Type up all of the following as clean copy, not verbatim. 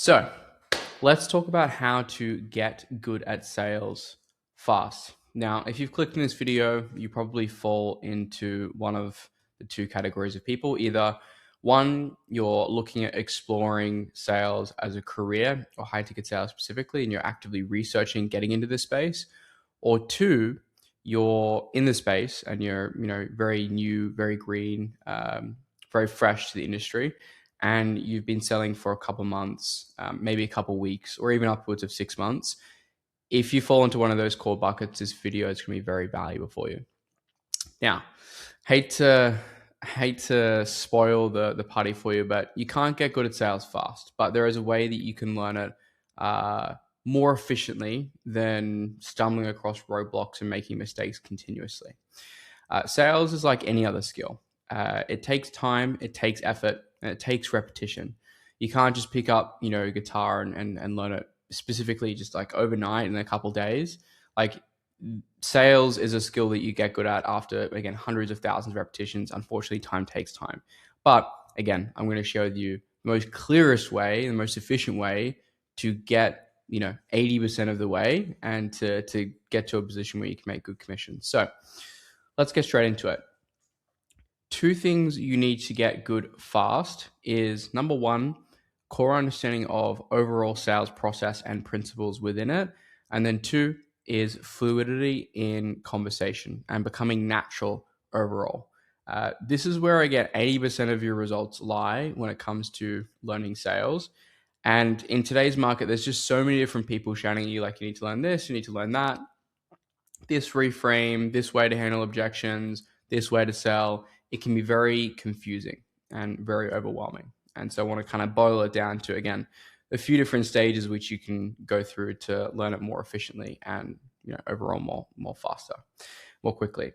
So let's talk about how to get good at sales fast. Now, if you've clicked in this video, you probably fall into one of the two categories of people. Either one, you're looking at exploring sales as a career or high ticket sales specifically, and you're actively researching getting into this space. Or two, you're in the space and you're very new, very green, very fresh to the industry, and you've been selling for a couple months, maybe a couple weeks, or even upwards of 6 months. If you fall into one of those core buckets, this video is going to be very valuable for you. Now, hate to spoil the party for you, but you can't get good at sales fast. But there is a way that you can learn it more efficiently than stumbling across roadblocks and making mistakes continuously. Sales is like any other skill. It takes time, it takes effort, and it takes repetition. You can't just pick up, guitar and learn it specifically just like overnight in a couple days. Like, sales is a skill that you get good at after, again, hundreds of thousands of repetitions. Unfortunately, time takes time. But again, I'm going to show you the most clearest way, the most efficient way to get 80% of the way and to get to a position where you can make good commissions. So let's get straight into it. Two things you need to get good fast is, number one, core understanding of overall sales process and principles within it. And then two is fluidity in conversation and becoming natural overall. This is where, again, 80% of your results lie when it comes to learning sales. And in today's market, there's just so many different people shouting at you like, you need to learn this, you need to learn that, this reframe, this way to handle objections, this way to sell. It can be very confusing and very overwhelming. And so I want to kind of boil it down to, again, a few different stages which you can go through to learn it more efficiently and overall more faster, more quickly.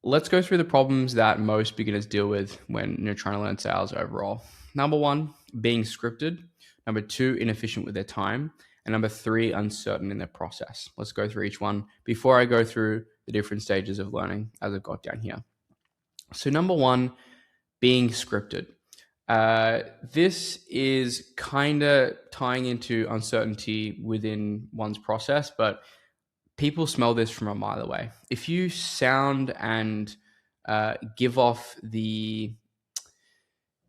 Let's go through the problems that most beginners deal with when you're trying to learn sales overall. Number one, being scripted. Number two, inefficient with their time. And number three, uncertain in their process. Let's go through each one before I go through the different stages of learning as I've got down here. So number one, being scripted. This is kind of tying into uncertainty within one's process, but people smell this from a mile away. If you sound and give off the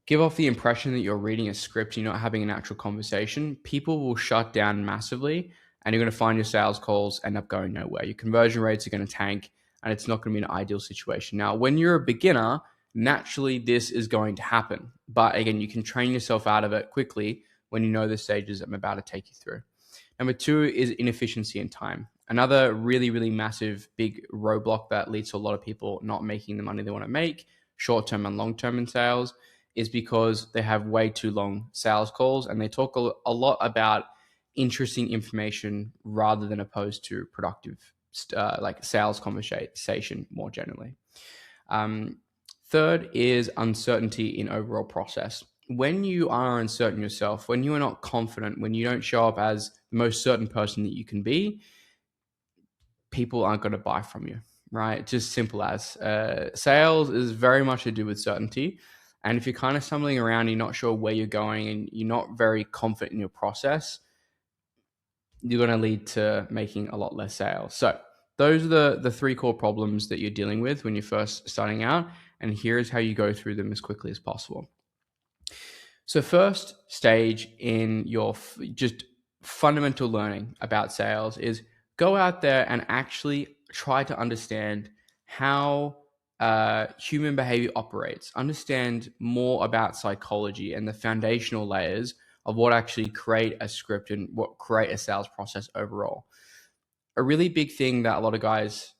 impression that you're reading a script, you're not having a natural conversation, people will shut down massively, and you're going to find your sales calls end up going nowhere. Your conversion rates are going to tank, and it's not going to be an ideal situation. Now, when you're a beginner, naturally this is going to happen. But again, you can train yourself out of it quickly when you know the stages I'm about to take you through. Number two is inefficiency in time. Another really, really massive, big roadblock that leads to a lot of people not making the money they want to make, short-term and long-term in sales, is because they have way too long sales calls and they talk a lot about interesting information rather than opposed to productive like sales conversation more generally. Third is uncertainty in overall process. When you are uncertain yourself, when you are not confident, when you don't show up as the most certain person that you can be, people aren't going to buy from you, right? Just simple as. Sales is very much to do with certainty. And if you're kind of stumbling around, you're not sure where you're going and you're not very confident in your process, you're going to lead to making a lot less sales. So those are the three core problems that you're dealing with when you're first starting out. And here's how you go through them as quickly as possible. So first stage in your just fundamental learning about sales is go out there and actually try to understand how human behavior operates. Understand more about psychology and the foundational layers of what actually create a script and what create a sales process overall. A really big thing that a lot of guys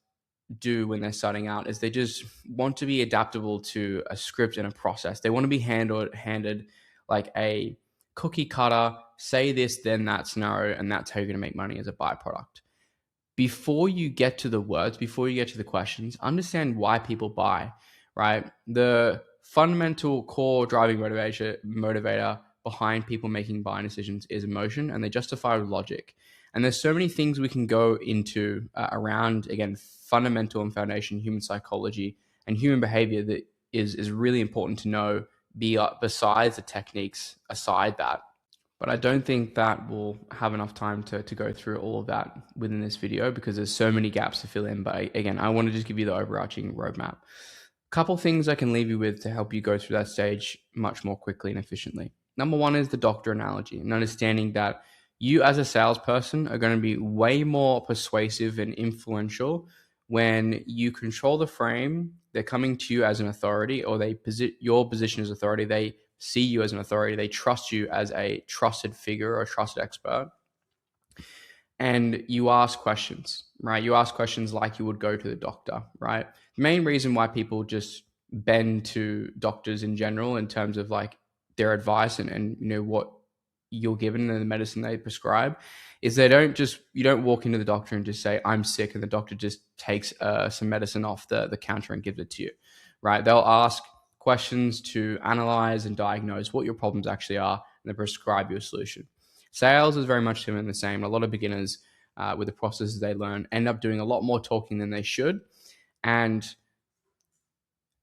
do when they're starting out is they just want to be adaptable to a script and a process. They want to be handed like a cookie cutter, say this, then that scenario, and that's how you're going to make money as a byproduct. Before you get to the words, before you get to the questions, understand why people buy, right? The fundamental core driving motivator behind people making buying decisions is emotion, and they justify with logic. And there's so many things we can go into around, again, fundamental and foundation human psychology and human behavior that is really important to know besides the techniques aside that. But I don't think that we'll have enough time to go through all of that within this video because there's so many gaps to fill in. But again, I want to just give you the overarching roadmap. Couple things I can leave you with to help you go through that stage much more quickly and efficiently. Number one is the doctor analogy and understanding that you as a salesperson are going to be way more persuasive and influential when you control the frame. They're coming to you as an authority, or your position as authority. They see you as an authority. They trust you as a trusted figure or a trusted expert. And you ask questions, right? You ask questions like you would go to the doctor, right? The main reason why people just bend to doctors in general in terms of like their advice and what you're given and the medicine they prescribe is you don't walk into the doctor and just say, I'm sick, and the doctor just takes some medicine off the counter and gives it to you, right? They'll ask questions to analyze and diagnose what your problems actually are, and then prescribe you a solution. Sales is very much similar and the same. A lot of beginners with the processes they learn end up doing a lot more talking than they should. And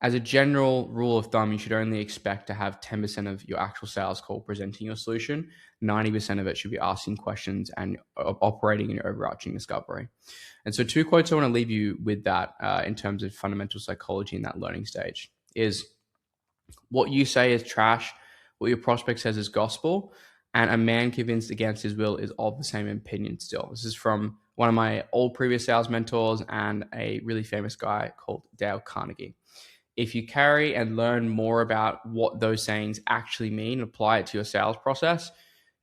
as a general rule of thumb, you should only expect to have 10% of your actual sales call presenting your solution. 90% of it should be asking questions and operating in overarching discovery. And so 2 quotes I want to leave you with that in terms of fundamental psychology in that learning stage is what you say is trash, what your prospect says is gospel, and a man convinced against his will is of the same opinion still. This is from one of my old previous sales mentors and a really famous guy called Dale Carnegie. If you carry and learn more about what those sayings actually mean and apply it to your sales process,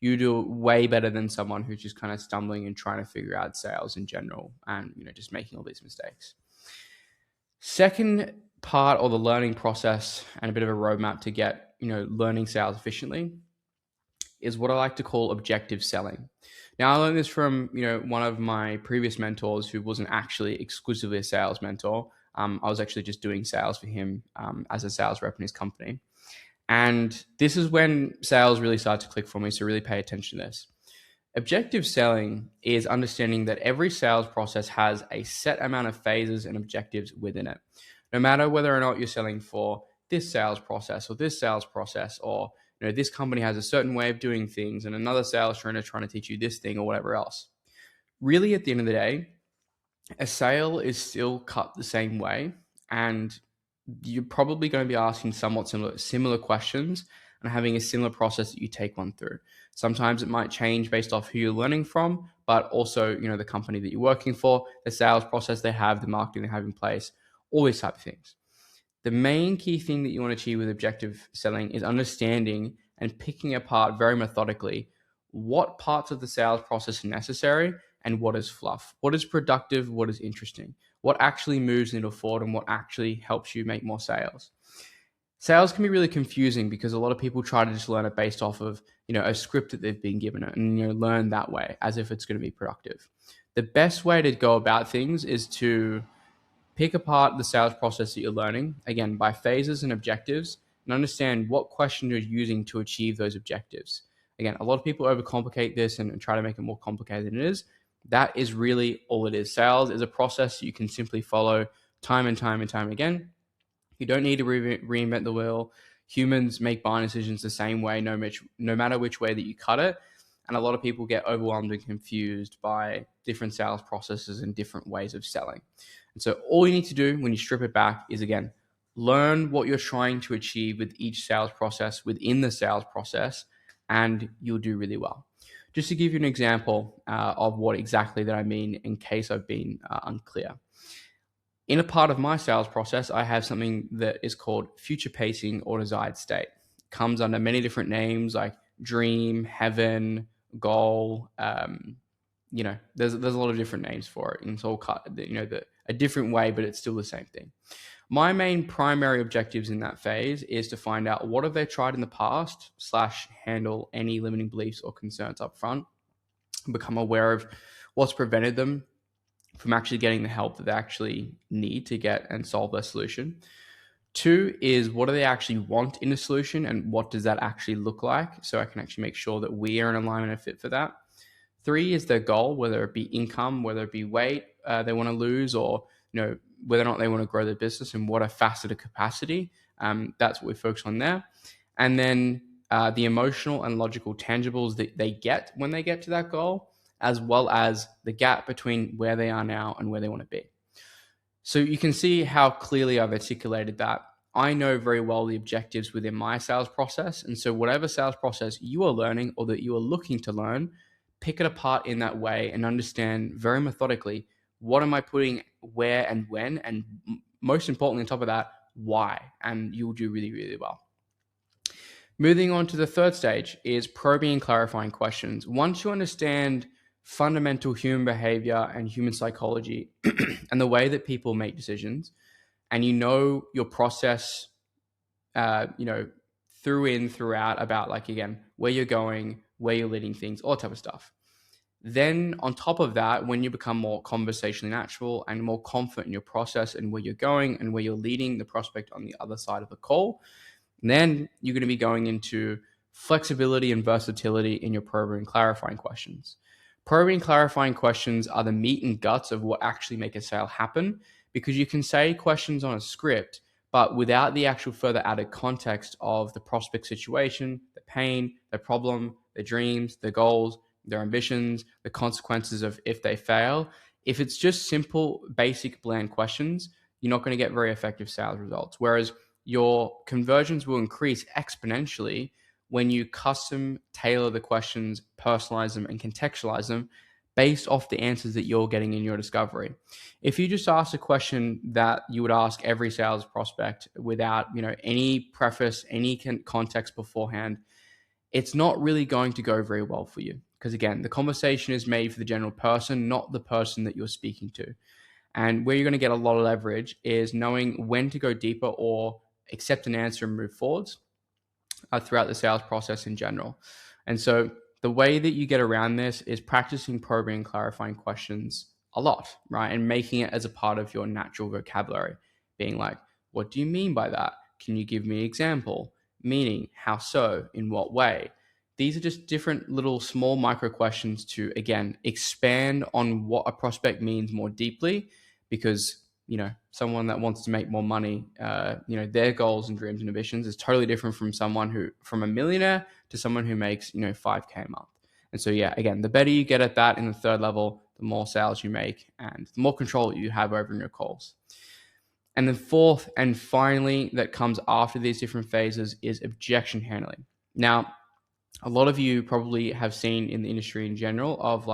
you do way better than someone who's just kind of stumbling and trying to figure out sales in general and just making all these mistakes. Second part, or the learning process and a bit of a roadmap to get learning sales efficiently, is what I like to call objective selling. Now, I learned this from one of my previous mentors who wasn't actually exclusively a sales mentor. I was actually just doing sales for him as a sales rep in his company. And this is when sales really started to click for me, so really pay attention to this. Objective selling is understanding that every sales process has a set amount of phases and objectives within it. No matter whether or not you're selling for this sales process or this sales process, or this company has a certain way of doing things and another sales trainer trying to teach you this thing or whatever else. Really, at the end of the day, a sale is still cut the same way, and you're probably going to be asking somewhat similar questions and having a similar process that you take one through. Sometimes it might change based off who you're learning from, but also, the company that you're working for, the sales process they have, the marketing they have in place, all these type of things. The main key thing that you want to achieve with objective selling is understanding and picking apart very methodically what parts of the sales process are necessary and what is fluff, what is productive, what is interesting, what actually moves the needle forward, and what actually helps you make more sales. Sales can be really confusing because a lot of people try to just learn it based off of a script that they've been given and learn that way as if it's going to be productive. The best way to go about things is to pick apart the sales process that you're learning, again, by phases and objectives, and understand what question you're using to achieve those objectives. Again, a lot of people overcomplicate this and try to make it more complicated than it is. That is really all it is. Sales is a process you can simply follow time and time and time again. You don't need to reinvent the wheel. Humans make buying decisions the same way, no matter which way that you cut it. And a lot of people get overwhelmed and confused by different sales processes and different ways of selling. And so all you need to do when you strip it back is, again, learn what you're trying to achieve with each sales process within the sales process, and you'll do really well. Just to give you an example of what exactly that I mean in case I've been unclear. In a part of my sales process, I have something that is called future pacing or desired state. It comes under many different names like dream, heaven, goal. There's a lot of different names for it, and it's all cut, a different way, but it's still the same thing. My main primary objectives in that phase is to find out what have they tried in the past / handle any limiting beliefs or concerns up front, become aware of what's prevented them from actually getting the help that they actually need to get and solve their solution. 2 is what do they actually want in a solution and what does that actually look like, so I can actually make sure that we are in alignment and fit for that. 3 is their goal, whether it be income, whether it be weight they want to lose, or whether or not they want to grow their business and what a faceted capacity. That's what we focus on there. And then the emotional and logical tangibles that they get when they get to that goal, as well as the gap between where they are now and where they want to be. So you can see how clearly I've articulated that. I know very well the objectives within my sales process. And so whatever sales process you are learning or that you are looking to learn, pick it apart in that way and understand very methodically, what am I putting where and when? And most importantly, on top of that, why? And you'll do really, really well. Moving on to the third stage is probing and clarifying questions. Once you understand fundamental human behavior and human psychology and the way that people make decisions, and you know your process, throughout about, like, again, where you're going, where you're leading things, all that type of stuff. Then on top of that, when you become more conversationally natural and more confident in your process and where you're going and where you're leading the prospect on the other side of the call, then you're going to be going into flexibility and versatility in your probing and clarifying questions. Probing and clarifying questions are the meat and guts of what actually make a sale happen, because you can say questions on a script, but without the actual further added context of the prospect situation, the pain, the problem, the dreams, the goals, their ambitions, the consequences of if they fail. If it's just simple, basic, bland questions, you're not going to get very effective sales results. Whereas your conversions will increase exponentially when you custom tailor the questions, personalize them, and contextualize them based off the answers that you're getting in your discovery. If you just ask a question that you would ask every sales prospect without, any preface, any context beforehand, it's not really going to go very well for you. Because again, the conversation is made for the general person, not the person that you're speaking to. And where you're going to get a lot of leverage is knowing when to go deeper or accept an answer and move forwards throughout the sales process in general. And so the way that you get around this is practicing probing and clarifying questions a lot, right? And making it as a part of your natural vocabulary, being like, what do you mean by that? Can you give me an example? Meaning, how so? In what way? These are just different little small micro questions to, again, expand on what a prospect means more deeply, because someone that wants to make more money, their goals and dreams and ambitions is totally different from a millionaire to someone who makes, 5K a month. And so, yeah, again, the better you get at that in the third level, the more sales you make and the more control you have over your calls. And then fourth and finally, that comes after these different phases, is objection handling. Now, a lot of you probably have seen in the industry in general of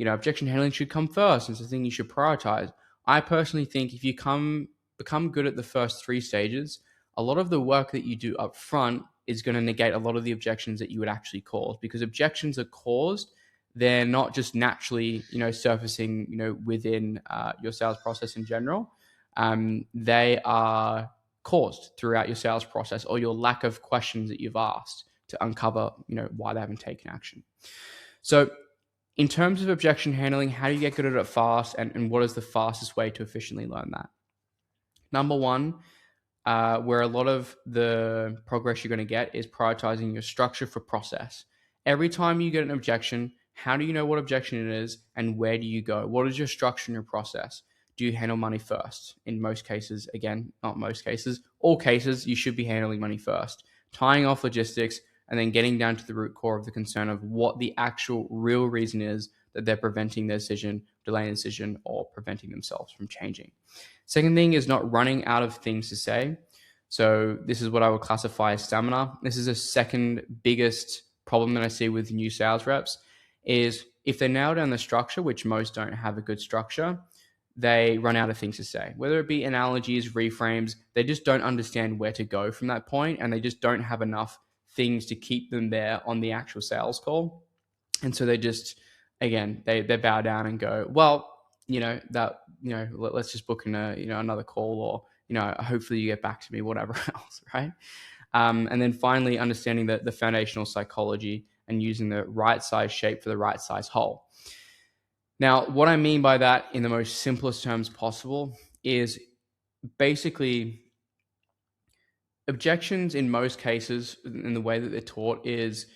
objection handling should come first. It's the thing you should prioritize. I personally think if you become good at the first three stages, a lot of the work that you do up front is going to negate a lot of the objections that you would actually cause, because objections are caused. They're not just naturally, surfacing, within your sales process in general. They are caused throughout your sales process or your lack of questions that you've asked to uncover, why they haven't taken action. So in terms of objection handling, how do you get good at it fast, and what is the fastest way to efficiently learn that? Number one, where a lot of the progress you're going to get is prioritizing your structure for process. Every time you get an objection, how do you know what objection it is and where do you go? What is your structure in your process? Do you handle money first? In most cases, again, not most cases, all cases, you should be handling money first, tying off logistics, and then getting down to the root core of the concern of what the actual real reason is that they're preventing their decision, delaying the decision, or preventing themselves from changing. Second thing is not running out of things to say. So this is what I would classify as stamina. This is a second biggest problem that I see with new sales reps, is if they nail down the structure, which most don't have a good structure, they run out of things to say, whether it be analogies, reframes. They just don't understand where to go from that point, and they just don't have enough things to keep them there on the actual sales call. And so they just, again, they bow down and go, well, let's just book in another call, or, hopefully you get back to me, whatever else, right? And then finally, understanding the foundational psychology and using the right size shape for the right size hole. Now, what I mean by that in the most simplest terms possible is basically objections in most cases, in the way that they're taught, is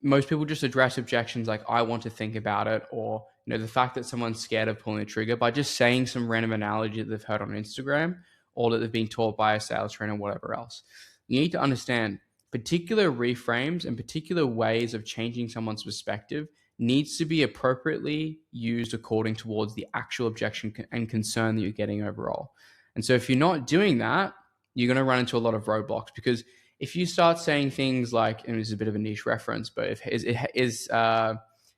most people just address objections like, I want to think about it, or the fact that someone's scared of pulling the trigger by just saying some random analogy that they've heard on Instagram or that they've been taught by a sales trainer or whatever else. You need to understand particular reframes and particular ways of changing someone's perspective needs to be appropriately used according towards the actual objection and concern that you're getting overall. And so if you're not doing that, you're going to run into a lot of roadblocks, because if you start saying things like, and this is a bit of a niche reference, but if is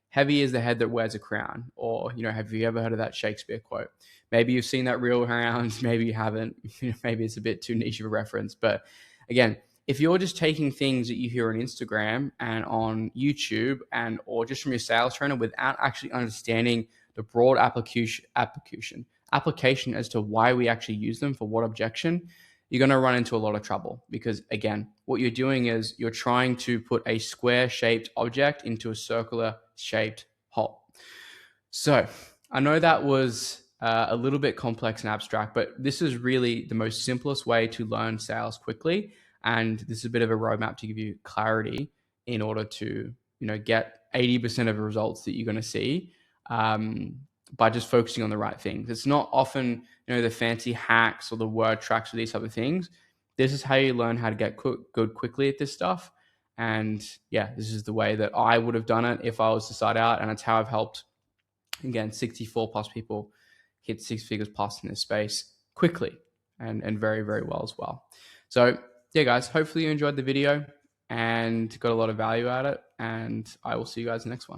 heavy is the head that wears a crown, or have you ever heard of that Shakespeare quote? Maybe you've seen that reel around, maybe you haven't. Maybe it's a bit too niche of a reference, but again, if you're just taking things that you hear on Instagram and on YouTube or just from your sales trainer without actually understanding the broad application as to why we actually use them for what objection, you're going to run into a lot of trouble, because again, what you're doing is you're trying to put a square shaped object into a circular shaped hole. So I know that was a little bit complex and abstract, but this is really the most simplest way to learn sales quickly. And this is a bit of a roadmap to give you clarity in order to, get 80% of the results that you're going to see by just focusing on the right things. It's not often, the fancy hacks or the word tracks or these type of things. This is how you learn how to get good quickly at this stuff. And yeah, this is the way that I would have done it if I was to start out. And it's how I've helped, again, 64 plus people hit 6 figures plus in this space quickly and very, very well as well. So yeah, guys, hopefully you enjoyed the video and got a lot of value out of it. And I will see you guys in the next one.